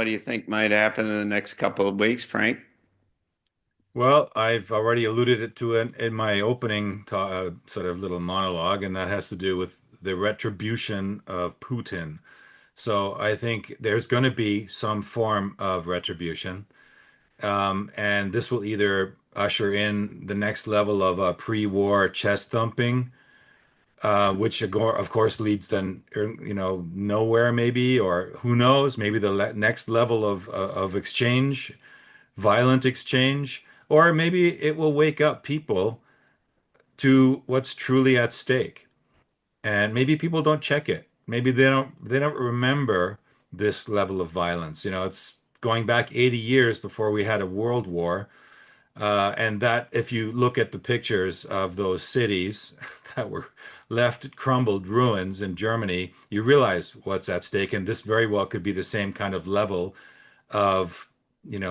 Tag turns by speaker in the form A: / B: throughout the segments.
A: do you think might happen in the next couple of weeks, Frank?
B: Well, I've already alluded it to it in my opening sort of little monologue, and that has to do with the retribution of Putin. So I think there's going to be some form of retribution, and this will either usher in the next level of pre-war chest thumping, which of course leads then nowhere maybe, or who knows, maybe the le next level of exchange, violent exchange, or maybe it will wake up people to what's truly at stake. And maybe people don't check it. Maybe they don't remember this level of violence. It's going back 80 years before we had a world war. And that if you look at the pictures of those cities that were left crumbled ruins in Germany, you realize what's at stake. And this very well could be the same kind of level of,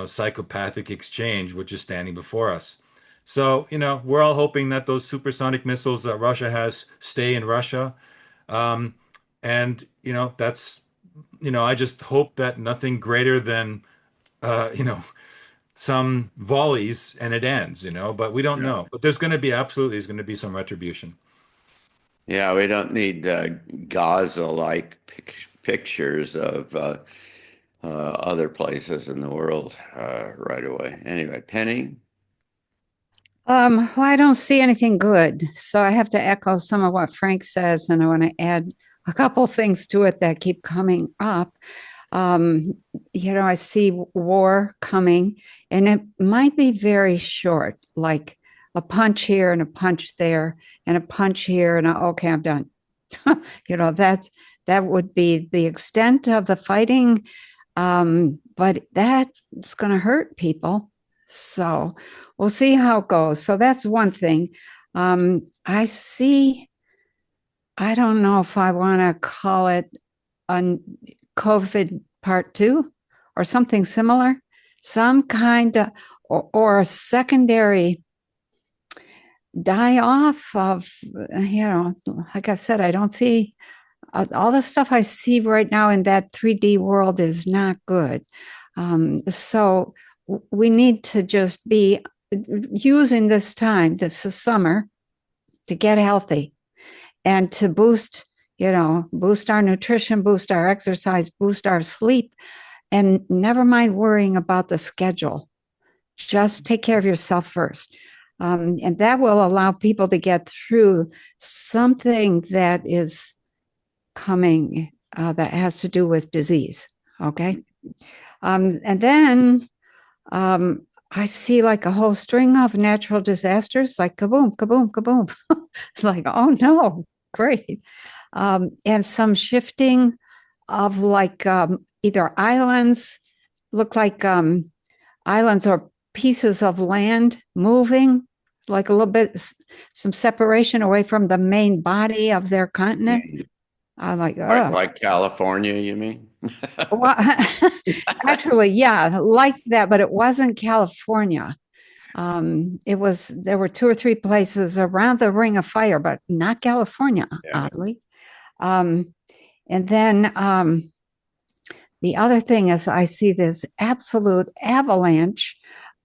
B: psychopathic exchange, which is standing before us. So, we're all hoping that those supersonic missiles that Russia has stay in Russia. Um, and, I just hope that nothing greater than, uh, you know, some volleys and it ends, but we don't
A: Yeah.
B: know. But there's going to be some retribution.
A: Yeah, we don't need Gaza-like pictures of other places in the world right away. Anyway, Penny?
C: Well, I don't see anything good. So I have to echo some of what Frank says, and I want to add a couple things to it that keep coming up. Um, I see war coming, and it might be very short, like a punch here and a punch there, and a punch here, and okay, I'm done. That would be the extent of the fighting, but that's going to hurt people. So we'll see how it goes. So that's one thing. I see, I don't know if I want to call it a COVID part two or something similar, some kind of, or a secondary die off of, like I said, I don't see all the stuff I see right now in that 3D world is not good. So we need to just be using this time, this is summer, to get healthy and to boost our nutrition, boost our exercise, boost our sleep, and never mind worrying about the schedule. Just take care of yourself first. And that will allow people to get through something that is coming that has to do with disease. Okay. And then I see like a whole string of natural disasters, like kaboom, kaboom, kaboom. It's like, oh no, great. And some shifting of like either islands, look like islands or pieces of land moving, like a little bit, some separation away from the main body of their continent. I'm like,
A: Like,
C: oh,
A: like California, you mean?
C: well, actually, yeah, like that, but it wasn't California. There were two or three places around the Ring of Fire, but not California,
A: Yeah.
C: oddly. Um, and then the other thing is, I see this absolute avalanche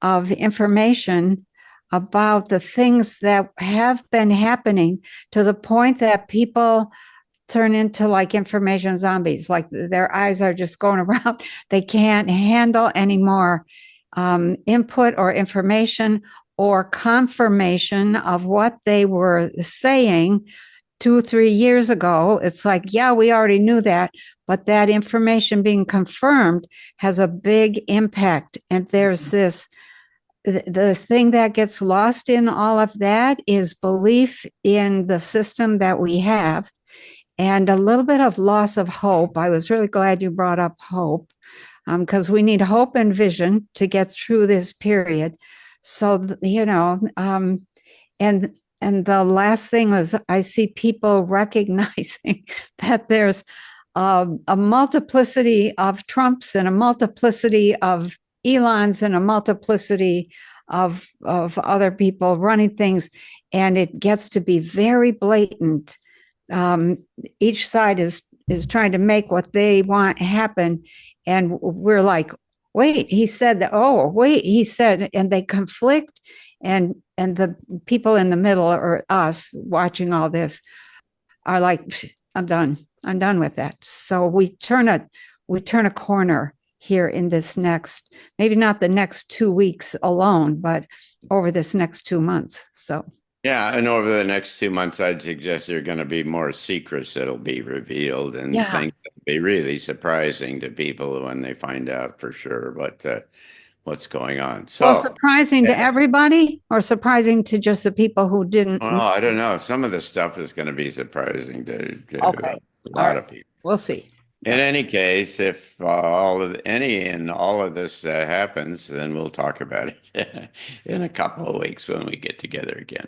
C: of information about the things that have been happening to the point that people turn into like information zombies, like their eyes are just going around. They can't handle any more input or information or confirmation of what they were saying 2 3 years ago. It's like, yeah, we already knew that, but that information being confirmed has a big impact. And there's this, the thing that gets lost in all of that is belief in the system that we have and a little bit of loss of hope. I was really glad you brought up hope because we need hope and vision to get through this period. So, and the last thing was I see people recognizing that there's a multiplicity of Trumps and a multiplicity of Elons and a multiplicity of other people running things, and it gets to be very blatant. Each side is trying to make what they want happen, and we're like, wait, he said that. Oh, wait, he said, and they conflict, and the people in the middle, or us watching all this, are like, I'm done. I'm done with that. So we turn a corner here in this next, maybe not the next 2 weeks alone, but over this next 2 months. So
A: Yeah, and over the next 2 months, I'd suggest there are going to be more secrets that'll be revealed and
C: yeah.
A: things that'll be really surprising to people when they find out for sure what's going on.
C: Well,
A: So,
C: surprising to
A: yeah,
C: everybody, or surprising to just the people who didn't
A: well,
C: know?
A: I don't know. Some of the stuff is going to be surprising to
C: Okay.
A: a
C: All
A: lot
C: right.
A: of people.
C: We'll see.
A: In
C: Yep.
A: any case, if all of any and all of this happens, then we'll talk about it in a couple of weeks when we get together again.